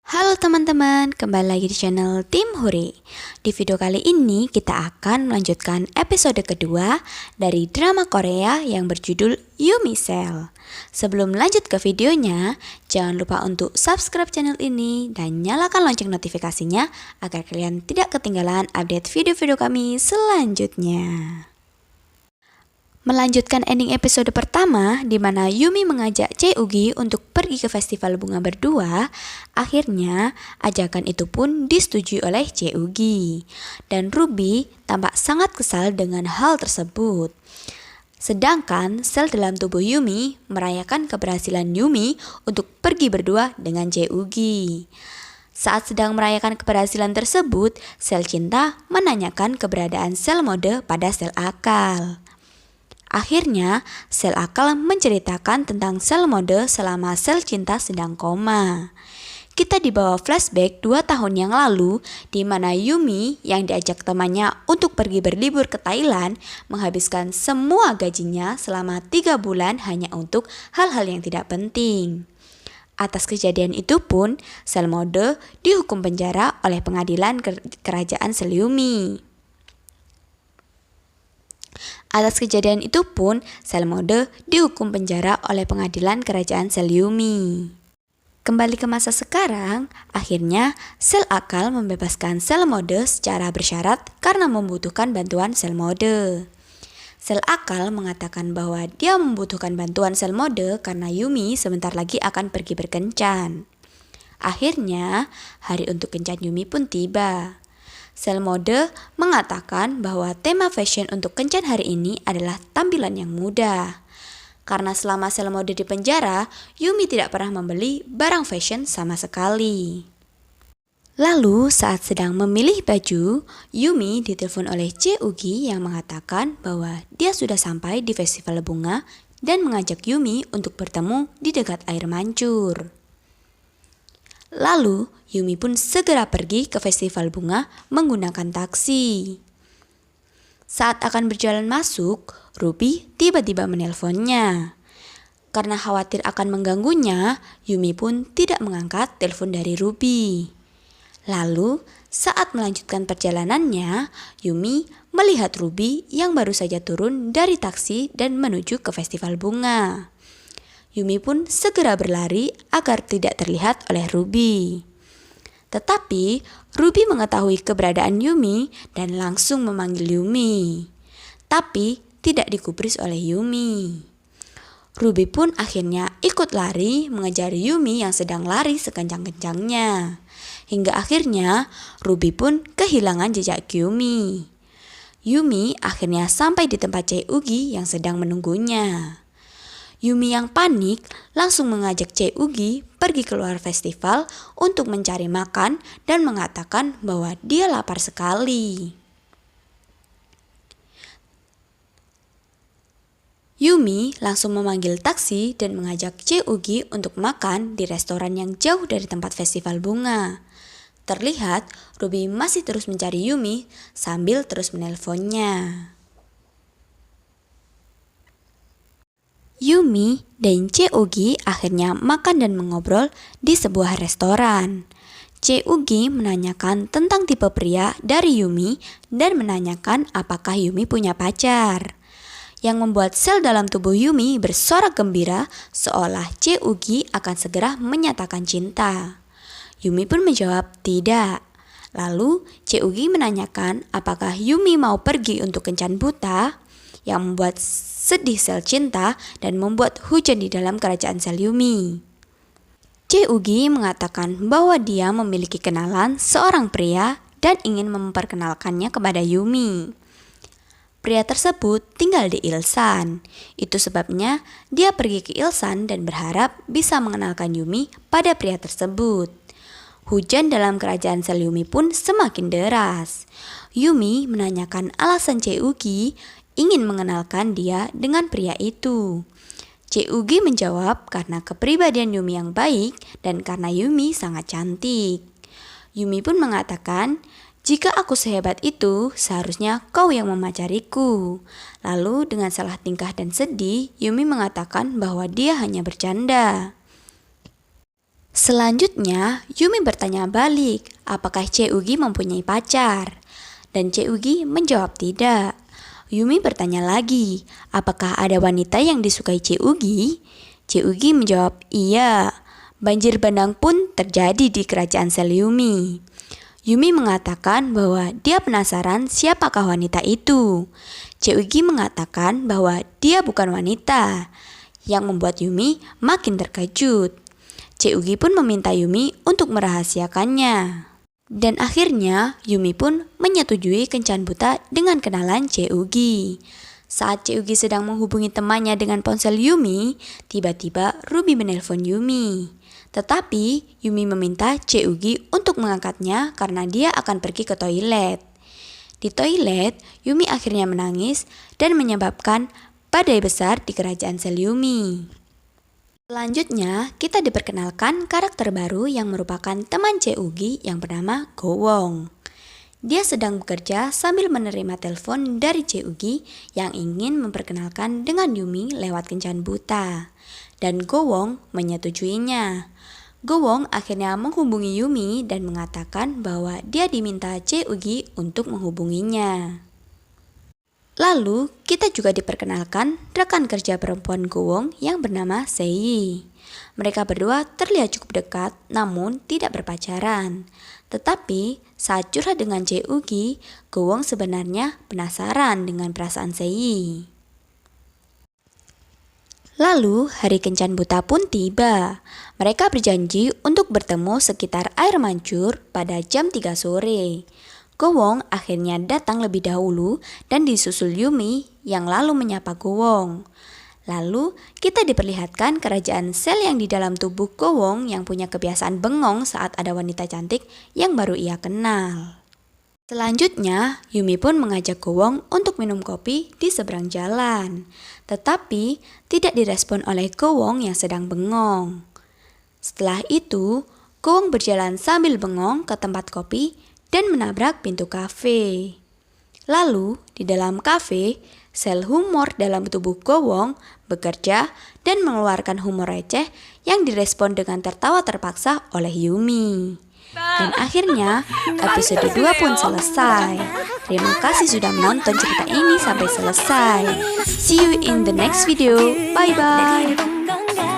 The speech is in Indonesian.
Halo teman-teman, kembali lagi di channel Tim Huri. Di video kali ini kita akan melanjutkan episode kedua dari drama Korea yang berjudul Yumi Cell. Sebelum lanjut ke videonya, jangan lupa untuk subscribe channel ini dan nyalakan lonceng notifikasinya agar kalian tidak ketinggalan update video-video kami selanjutnya. Melanjutkan ending episode pertama di mana Yumi mengajak Chae-ugi untuk pergi ke festival bunga berdua, akhirnya ajakan itu pun disetujui oleh Chae-ugi. Dan Ruby tampak sangat kesal dengan hal tersebut. Sedangkan sel dalam tubuh Yumi merayakan keberhasilan Yumi untuk pergi berdua dengan Chae-ugi. Saat sedang merayakan keberhasilan tersebut, sel cinta menanyakan keberadaan sel mode pada sel akal. Akhirnya, sel akal menceritakan tentang sel mode selama sel cinta sedang koma. Kita dibawa flashback 2 tahun yang lalu, di mana Yumi yang diajak temannya untuk pergi berlibur ke Thailand menghabiskan semua gajinya selama 3 bulan hanya untuk hal-hal yang tidak penting. Atas kejadian itu pun, sel mode dihukum penjara oleh pengadilan kerajaan sel Yumi. Atas kejadian itu pun, sel mode dihukum penjara oleh pengadilan kerajaan sel Yumi. Kembali ke masa sekarang, akhirnya sel akal membebaskan sel mode secara bersyarat karena membutuhkan bantuan sel mode. Sel akal mengatakan bahwa dia membutuhkan bantuan sel mode karena Yumi sebentar lagi akan pergi berkencan. Akhirnya, hari untuk kencan Yumi pun tiba. Sel mode mengatakan bahwa tema fashion untuk kencan hari ini adalah tampilan yang mudah. Karena selama sel mode di penjara, Yumi tidak pernah membeli barang fashion sama sekali. Lalu saat sedang memilih baju, Yumi ditelepon oleh Chae-ugi yang mengatakan bahwa dia sudah sampai di festival bunga dan mengajak Yumi untuk bertemu di dekat air mancur. Lalu, Yumi pun segera pergi ke festival bunga menggunakan taksi. Saat akan berjalan masuk, Ruby tiba-tiba menelponnya. Karena khawatir akan mengganggunya, Yumi pun tidak mengangkat telepon dari Ruby. Lalu, saat melanjutkan perjalanannya, Yumi melihat Ruby yang baru saja turun dari taksi dan menuju ke festival bunga. Yumi pun segera berlari agar tidak terlihat oleh Ruby. Tetapi Ruby mengetahui keberadaan Yumi dan langsung memanggil Yumi. Tapi tidak digubris oleh Yumi. Ruby pun akhirnya ikut lari mengejar Yumi yang sedang lari sekencang-kencangnya. Hingga akhirnya Ruby pun kehilangan jejak Yumi. Yumi akhirnya sampai di tempat Chae-ugi yang sedang menunggunya. Yumi yang panik langsung mengajak Chae-ugi pergi keluar festival untuk mencari makan dan mengatakan bahwa dia lapar sekali. Yumi langsung memanggil taksi dan mengajak Chae-ugi untuk makan di restoran yang jauh dari tempat festival bunga. Terlihat Ruby masih terus mencari Yumi sambil terus menelponnya. Yumi dan Chae-ugi akhirnya makan dan mengobrol di sebuah restoran. Chae-ugi menanyakan tentang tipe pria dari Yumi dan menanyakan apakah Yumi punya pacar. Yang membuat sel dalam tubuh Yumi bersorak gembira seolah Chae-ugi akan segera menyatakan cinta. Yumi pun menjawab tidak. Lalu Chae-ugi menanyakan apakah Yumi mau pergi untuk kencan buta, yang membuat sedih sel cinta dan membuat hujan di dalam kerajaan sel Yumi. Chae-ugi mengatakan bahwa dia memiliki kenalan seorang pria dan ingin memperkenalkannya kepada Yumi. Pria tersebut tinggal di Ilsan. Itu sebabnya dia pergi ke Ilsan dan berharap bisa mengenalkan Yumi pada pria tersebut. Hujan dalam kerajaan sel Yumi pun semakin deras. Yumi menanyakan alasan Chae-ugi ingin mengenalkan dia dengan pria itu. Chae-ugi menjawab karena kepribadian Yumi yang baik dan karena Yumi sangat cantik. Yumi pun mengatakan, jika aku sehebat itu, seharusnya kau yang memacariku. Lalu dengan salah tingkah dan sedih, Yumi mengatakan bahwa dia hanya bercanda. Selanjutnya, Yumi bertanya balik, apakah Cheugi mempunyai pacar? Dan Cheugi menjawab tidak. Yumi bertanya lagi, apakah ada wanita yang disukai Cheugi? Cheugi menjawab iya. Banjir bandang pun terjadi di kerajaan sel Yumi. Yumi mengatakan bahwa dia penasaran siapakah wanita itu. Cheugi mengatakan bahwa dia bukan wanita, yang membuat Yumi makin terkejut. Cheugi pun meminta Yumi untuk merahasiakannya. Dan akhirnya Yumi pun menyetujui kencan buta dengan kenalan Cheugi. Saat Cheugi sedang menghubungi temannya dengan ponsel Yumi, tiba-tiba Ruby menelpon Yumi. Tetapi Yumi meminta Cheugi untuk mengangkatnya karena dia akan pergi ke toilet. Di toilet, Yumi akhirnya menangis dan menyebabkan badai besar di kerajaan sel Yumi. Selanjutnya, kita diperkenalkan karakter baru yang merupakan teman Cheugi yang bernama Gowong. Dia sedang bekerja sambil menerima telepon dari Cheugi yang ingin memperkenalkan dengan Yumi lewat kencan buta. Dan Gowong menyetujuinya. Gowong akhirnya menghubungi Yumi dan mengatakan bahwa dia diminta Cheugi untuk menghubunginya. Lalu, kita juga diperkenalkan rekan kerja perempuan Gowong yang bernama Sei. Mereka berdua terlihat cukup dekat namun tidak berpacaran. Tetapi, saat curhat dengan Cheugi, Gowong sebenarnya penasaran dengan perasaan Sei. Lalu, hari kencan buta pun tiba. Mereka berjanji untuk bertemu sekitar air mancur pada jam 3 sore. Gowong akhirnya datang lebih dahulu dan disusul Yumi yang lalu menyapa Gowong. Lalu kita diperlihatkan kerajaan sel yang di dalam tubuh Gowong yang punya kebiasaan bengong saat ada wanita cantik yang baru ia kenal. Selanjutnya, Yumi pun mengajak Gowong untuk minum kopi di seberang jalan. Tetapi tidak direspon oleh Gowong yang sedang bengong. Setelah itu, Gowong berjalan sambil bengong ke tempat kopi dan menabrak pintu kafe. Lalu, di dalam kafe, sel humor dalam tubuh Gowong bekerja dan mengeluarkan humor receh yang direspon dengan tertawa terpaksa oleh Yumi. Dan akhirnya, episode 2 pun selesai. Terima kasih sudah menonton cerita ini sampai selesai. See you in the next video. Bye-bye.